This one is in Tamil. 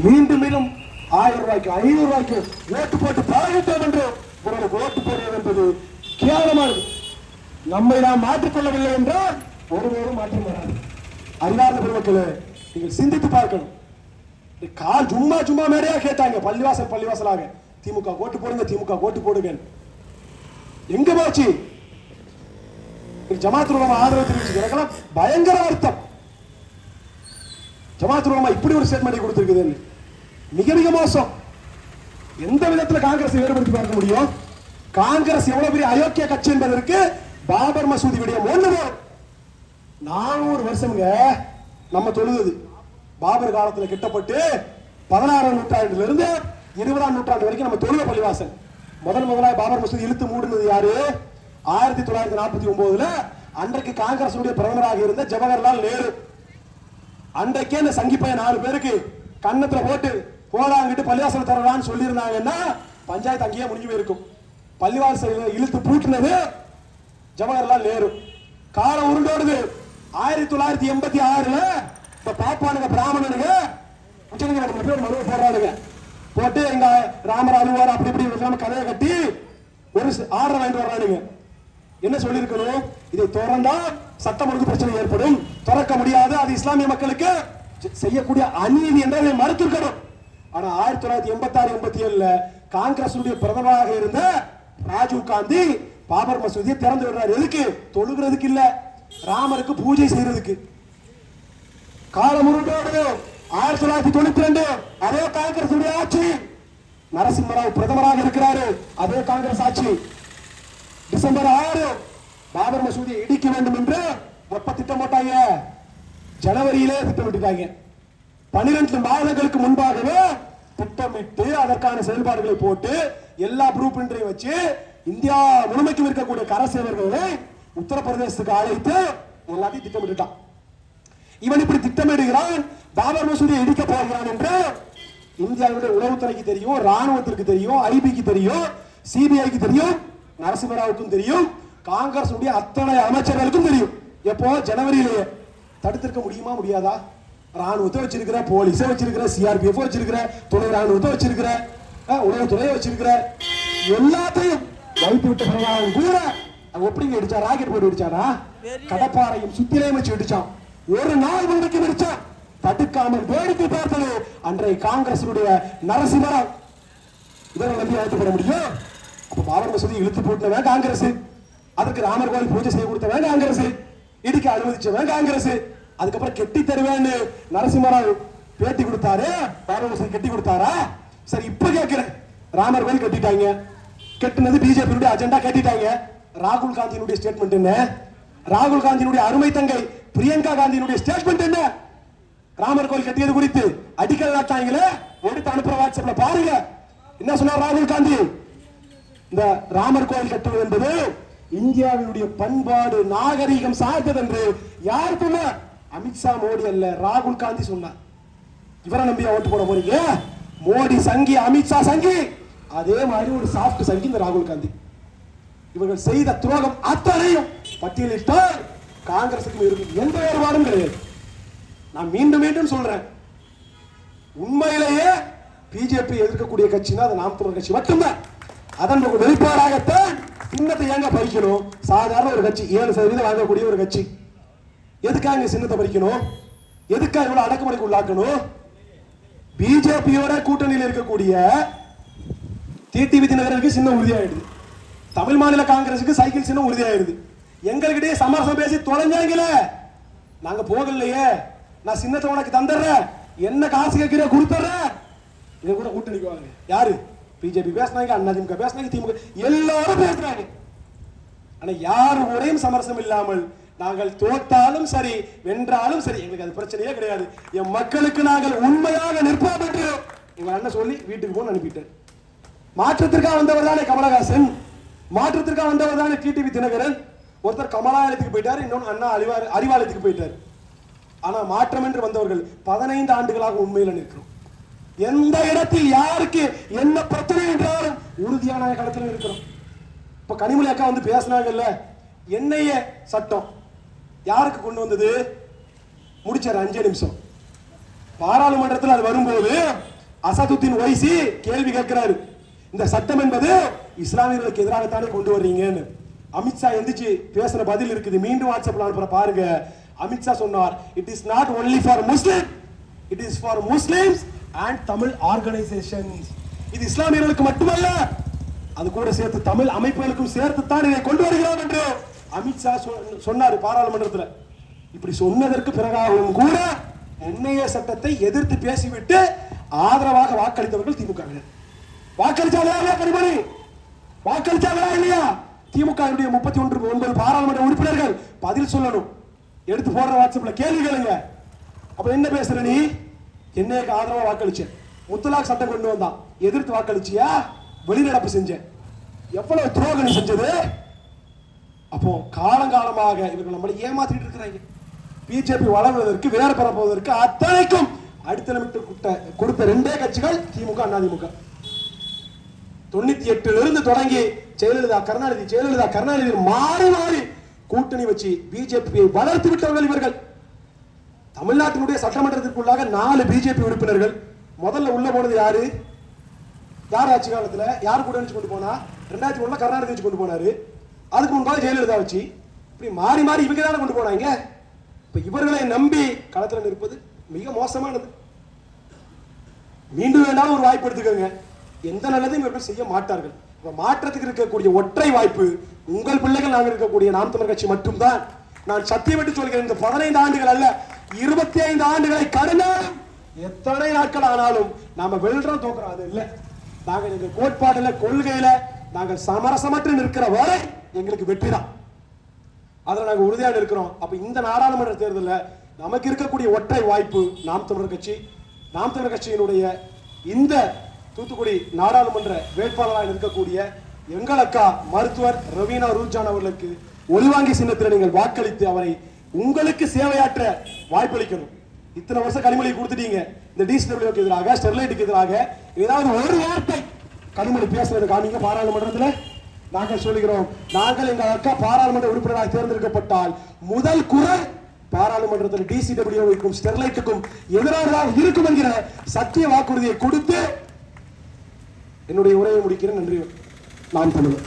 மீண்டும் மீண்டும் 1000 ரூபாய்க்கு 500 ரூபாய்க்கு ஓட்டு போட்டு பழகிட்டோம் என்று உங்களுக்கு ஓட்டு போடுவது என்பது கேவலமானது. நம்மை நாம் மாற்றிக்கொள்ளவில்லை என்றால் ஒருவரும் மாற்றம் வராது. அறிவார்ந்த பெருமக்களே, நீங்கள் சிந்தித்து பார்க்கணும். கால் சும்மா சும்மா மேடையா கேட்டாங்க, பள்ளிவாசலாக திமுக ஓட்டு போடுங்க, திமுக ஓட்டு போடுங்க. எங்க போச்சு? ஜமாத் உலமா ஆதரவு தெரிவிச்சு எனக்கெல்லாம் பயங்கர வருத்தம். ஜமாத் உலமா இப்படி ஒரு ஸ்டேட்மெண்ட் கொடுத்திருக்குது, மிக மிக மோசம். எந்த விதத்தில் காங்கிரஸ் வேறுபடுத்தி பார்க்க முடியும்? காங்கிரஸ் எவ்வளவு பெரிய அயோக்கிய கட்சி என்பதற்கு பாபர் மசூதி விடயம் ஒண்ணு 400 வருஷம்ங்க நம்ம தொழுது. பாபர் காலத்தில் கிட்டப்பட்டு 16ஆம் நூற்றாண்டுல இருந்து 20ஆம் நூற்றாண்டு வரைக்கும் நம்ம தொழுத பள்ளிவாசல். முதலாக பாபர் மசூதி இழுத்து மூடுனது யாரு? 1949 அன்றைக்கு காங்கிரஸ் பிரதமராக இருந்த ஜவஹர்லால் நேரு. அன்றைக்கே இந்த சங்கிப்பைய 4 பேருக்கு கன்னத்துல போட்டு போடாங்கிட்டு பள்ளிவாசல் தரலான்னு சொல்லி இருந்தாங்கன்னா பஞ்சாயத்து அங்கேயே முடிஞ்சு போயிருக்கும். பள்ளிவாசல் இழுத்து பூட்டினது ஜவஹர்லால் நேரு. காலம் உருண்டோடுது. 1986 இப்ப பாப்பானுங்க பிராமணனுங்க மனு போடுறானுங்க. போட்டு எங்க ராமர் அலுவலர் அப்படி இப்படி கதையை கட்டி ஒரு ஆர்டர் வாங்கிட்டு வர்றானுங்க. என்ன சொல்லியிருக்கணும்? இதை திறந்தா சட்டம் ஒழுங்கு பிரச்சனை ஏற்படும், திறக்க முடியாது, அது இஸ்லாமிய மக்களுக்கு செய்யக்கூடிய அநீதி என்றதை மறுத்திருக்கணும். ஆனா 1986-87 காங்கிரஸ் பிரதமராக இருந்த ராஜீவ் காந்தி பாபர் மசூதியை திறந்து விடுறாரு. எதுக்கு? தொழுகிறதுக்கு இல்ல, ராமருக்கு பூஜை செய்யறதுக்கு. காலம் உருண்டோடு 1992 அதே காங்கிரஸ் ஆட்சி. நரசிம்மராவ் பிரதமராக இருக்கிறாரு, அதே காங்கிரஸ் ஆட்சி. டிசம்பர் 6 பாபர் மசூதியை இடிக்க வேண்டும் என்று எப்ப திட்டம் போட்டாங்க? ஜனவரியிலே திட்டமிட்டாங்க. 12 மாதங்களுக்கு முன்பாகவே திட்டமிட்டு அதற்கான செயல்பாடுகளை போட்டு எல்லா ப்ரூஃப் வச்சு இந்தியா முழுமைக்கும் இருக்கக்கூடிய கரசேவர்களை உத்தரப்பிரதேசத்துக்கு அழைத்து எல்லாத்தையும் திட்டமிட்டுட்டான். இவன் இப்படி திட்டமிடுகிறான், பாபர் மசூதியை இடிக்க போகிறான் என்று இந்தியாவுடைய உளவுத்துறைக்கு தெரியும், ராணுவத்திற்கு தெரியும், ஐபிக்கு தெரியும், சிபிஐக்கு தெரியும், நரசிம்மராவுக்கும் தெரியும், காங்கிரஸ் அத்தனை அமைச்சர்களுக்கும் தெரியும். எப்போ? ஜனவரியிலேயே. தடுத்திருக்க முடியுமா? முடியாதா? ராணுவத்தை வச்சிருக்கிற, போலீஸை வச்சிருக்கிற, சிஆர்பிஎஃப் வச்சிருக்கிற, துணை ராணுவத்தை வச்சிருக்கிற, உளவுத்துறையை வச்சிருக்கிற, எல்லாத்தையும் வைத்து விட்ட பிறகு கூட எப்படிங்க இடிச்சா? ராக்கெட் போட்டு இடிச்சானா? கடப்பாறையும் சுத்திலையும் வச்சு இடிச்சான். ஒரு நாள் முன்னைக்கு இடிச்சான். தடுக்காமல் வேடிக்கை பார்த்தது அன்றைய காங்கிரஸ் நரசிம்மராவ். இவரை நம்பி அழைத்துப்பட முடியும்? அப்ப பாபர் மசூதி இழுத்து போட்டவன் காங்கிரஸ், அதுக்கு ராமர் கோயில் பூஜை செய்ய கொடுத்தவன் காங்கிரஸ், இடிக்க அனுமதிச்சவன் காங்கிரஸ். அதுக்கப்புறம் கெட்டி தருவேன்னு நரசிம்மராவ் பேட்டி கொடுத்தாரு. பாபர் மசூதி கட்டி கொடுத்தாரா? சரி, இப்ப கேட்கிறேன், ராமர் கோயில் கட்டிட்டாங்க, கட்டினது பிஜேபி அஜெண்டா கட்டிட்டாங்க. ராகுல் காந்தியினுடைய ஸ்டேட்மெண்ட் என்ன? ராகுல் காந்தியினுடைய அருமை தங்கை பிரியங்கா காந்தியினுடைய ஸ்டேட்மெண்ட் என்ன? ராமர் கோயில் கட்டியது குறித்து அடிக்கல் நாட்டாங்களே, எடுத்து அனுப்புற வாட்ஸ்அப்ல பாருங்க. என்ன சொன்னார் ராகுல் காந்தி? இந்த ராமர் கோயில் கட்டுவது என்பது இந்தியாவினுடைய பண்பாடு நாகரீகம் சார்ந்தது என்று யார் சொன்னார்? அமித்ஷா மோடி அல்ல, ராகுல் காந்தி சொன்னார். இவரை நம்பியா ஓட்டு போட போறீங்க? மோடி சங்கி, அமித்ஷா சங்கி, அதே மாதிரி ஒரு சாஃப்ட் சங்கி இந்த ராகுல் காந்தி. இவர்கள் செய்த துரோகம் அத்தனையும் பட்டியலிட்டால் காங்கிரசுக்கு இருக்கும் எந்த வேறுபாடும் கிடையாது. நான் மீண்டும் மீண்டும் சொல்றேன், உண்மையிலேயே பிஜேபி எதிர்க்கக்கூடிய கட்சினா அது நாம் தமிழர் கட்சி மட்டும்தான். அதன் வெளிப்பாடாகத்தான் சின்னத்தை ஏங்க பறிக்கணும்? சாதாரண ஒரு கட்சி 7% வாங்கக்கூடிய ஒரு கட்சி எதுக்காக சின்னத்தை பறிக்கணும்? எதுக்காக இவ்வளவு அடக்குமுறைக்கு உள்ளாக்கணும்? பிஜேபியோட கூட்டணியில் இருக்கக்கூடிய டிடிவி தினகரனுக்கு சின்னம் உறுதியாயிடுது, தமிழ் மாநில காங்கிரசுக்கு சைக்கிள் சின்னம் உறுதியாயிருது. எங்ககிட்டயே சமரசம் பேசி தொலைஞ்சாங்கல, நாங்க போகலையே, நான் சின்னத்தை உனக்கு தந்துடுறேன், என்ன காசு கேட்கிற கொடுத்துறேன், இதை கூட கூட்டணிக்குவாங்க. யாரு? பிஜேபி பேசினாங்க, அதிமுக பேசினாங்க, திமுக எல்லாரும் பேசுறாங்க. ஆனா யாரு கூடயும் சமரசம் இல்லாமல் நாங்கள் தோற்றாலும் சரி வென்றாலும் சரி எங்களுக்கு அது பிரச்சனையே கிடையாது, என் மக்களுக்கு நாங்கள் உண்மையாக நிற்போம் என்று எங்க அண்ணன் சொல்லி வீட்டுக்கு போன்னு அனுப்பிட்டார். மாற்றத்திற்காக வந்தவர் தானே கமலஹாசன், மாற்றத்திற்காக வந்தவர் தானே டிடிவி தினகரன். ஒருத்தர் கமலாலயத்துக்கு போயிட்டார், இன்னொன்று அண்ணா அறிவாலயத்துக்கு போயிட்டார். ஆனா மாற்றம் என்று வந்தவர்கள் 15 ஆண்டுகளாக உண்மையில நிற்கிறோம். எந்த இடத்தில் யாருக்கு என்ன பிரச்சனை என்றாலும் உறுதியான களத்தில் இருக்கிறோம். இப்ப கனிமொழி அக்கா வந்து பேசினாங்கல்ல, என்ஐஏ சட்டம் யாருக்கு கொண்டு வந்தது? முடிச்சார் 5 நிமிஷம். பாராளுமன்றத்தில் அது வரும்போது அசதுத்தீன் ஒய்சி கேள்வி கேட்கிறாரு, இந்த சட்டம் என்பது இஸ்லாமியர்களுக்கு எதிராகத்தானே கொண்டு வர்றீங்கன்னு. அமித்ஷா எந்திரிச்சு பேசுற பதில் இருக்குது, மீண்டும் வாட்ஸ்அப்ல அனுப்புற பாருங்க. அமித்ஷா சொன்னார், it is not only for Muslim, it is for Muslims and Tamil organisations. இது இஸ்லாமியர்களுக்கு மட்டுமல்ல, அது கூட சேர்த்து தமிழ் அமைப்புகளுக்கும் சேர்த்து தான் இதை கொண்டு வருகிறோம் என்று அமித்ஷா சொன்னார் பாராளுமன்றத்தில். இப்படி சொன்னதற்கு பிறகாகவும் கூட என்ஐஏ சட்டத்தை எதிர்த்து பேசிவிட்டு ஆதரவாக வாக்களித்தவர்கள் திமுக. வாக்களிச்சாங்களா கனிமொழி? வாக்களிச்சாங்களா இல்லையா? திமுக 39 பாராளுமன்ற உறுப்பினர்கள் பதில் சொல்லணும். எடுத்து போடுற வாட்ஸ்அப்ல கேள்வி கேளுங்க. அப்ப என்ன பேசுற நீ? என்னைக்கு ஆதரவா வாக்களிச்ச, முத்தலாக் சட்டம் கொண்டு வந்தான், எதிர்த்து வாக்களிச்சியா? வெளிநடப்பு செஞ்ச, எவ்வளவு துரோகம் நீ செஞ்சது? அப்போ காலங்காலமாக இவர்கள் நம்மளை ஏமாத்திட்டு இருக்கிறாங்க. பிஜேபி வளர்வதற்கு, வேறு பரப்புவதற்கு அத்தனைக்கும் அடித்தளமிட்டு கொடுத்த ரெண்டே கட்சிகள் திமுக, அதிமுக. 98 இருந்து தொடங்கி ஜெயலலிதா கருணாநிதி மாறி மாறி கூட்டணி வச்சு பிஜேபியை வளர்த்து விட்டவர்கள் இவர்கள். தமிழ்நாட்டினுடைய சட்டமன்றத்திற்குள்ளாக 4 பிஜேபி உறுப்பினர்கள். முதல்ல உள்ள போனது யாரு? யார் ஆட்சி காலத்துல யார் கூட கொண்டு போனா? 2001 கருணாநிதி வச்சு கொண்டு போனாரு. அதுக்கு முன்பாக ஜெயலலிதா வச்சு, இப்படி மாறி மாறி இவங்க தானே கொண்டு போனாங்க. இப்ப இவர்களை நம்பி களத்தில் நிற்பது மிக மோசமானது. மீண்டும் வேண்டாம் ஒரு வாய்ப்பு எடுத்துக்கோங்க. எந்த நல்லதையும் இவர்கள் செய்ய மாட்டார்கள். மாற்றத்துக்கு இருக்கக்கூடிய ஒற்றை வாய்ப்பு உங்கள் பிள்ளைகள் நாங்கள் இருக்கக்கூடிய நாம் தமிழர் கட்சி மட்டும்தான். நான் சத்தியமிட்டு சொல்கிறேன், இந்த 15 ஆண்டுகள் அல்ல, 25 ஆண்டுகளை கடந்தாலும் எத்தனை நாட்கள் ஆனாலும் நாம வெல்றோம் தோக்குறோம் அது இல்லை. நாங்கள் எங்க கோட்பாடுல, கொள்கையில நாங்கள் சமரசமற்று நிற்கிற வரை எங்களுக்கு வெற்றி தான். அதுல நாங்கள் உறுதியாக இருக்கிறோம். அப்ப இந்த நாடாளுமன்ற தேர்தலில் நமக்கு இருக்கக்கூடிய ஒற்றை வாய்ப்பு நாம் தமிழர் கட்சி. நாம் தமிழர் கட்சியினுடைய இந்த தூத்துக்குடி நாடாளுமன்ற வேட்பாளராக இருக்கக்கூடிய எங்கள் அக்கா மருத்துவர் ரவீனா ரூஜான் அவர்களுக்கு ஒளிவாங்கி சின்னத்தில் நீங்கள் வாக்களித்து அவரை உங்களுக்கு சேவையாற்ற வாய்ப்பளிக்கணும். இத்தனை வருஷம் கனிமொழி கொடுத்துட்டீங்க. இந்த டிசிடபிள்யூக்கு எதிராக, ஸ்டெர்லைட்டுக்கு எதிராக ஏதாவது ஒரு வார்த்தை கனிமொழி பேசுறது காமிங்க பாராளுமன்றத்தில். நாங்கள் சொல்லுகிறோம், நாங்கள் எங்கள் அக்கா பாராளுமன்ற உறுப்பினராக தேர்ந்தெடுக்கப்பட்டால் முதல் குரல் பாராளுமன்றத்தில் டிசிடபிள்யூக்கும் ஸ்டெர்லைட்டுக்கும் எதிராக இருக்கும் என்கிற சத்திய வாக்குறுதியை கொடுத்து என்னுடைய உரையை முடிக்கிறேன். நன்றி. நாம் தமிழர்.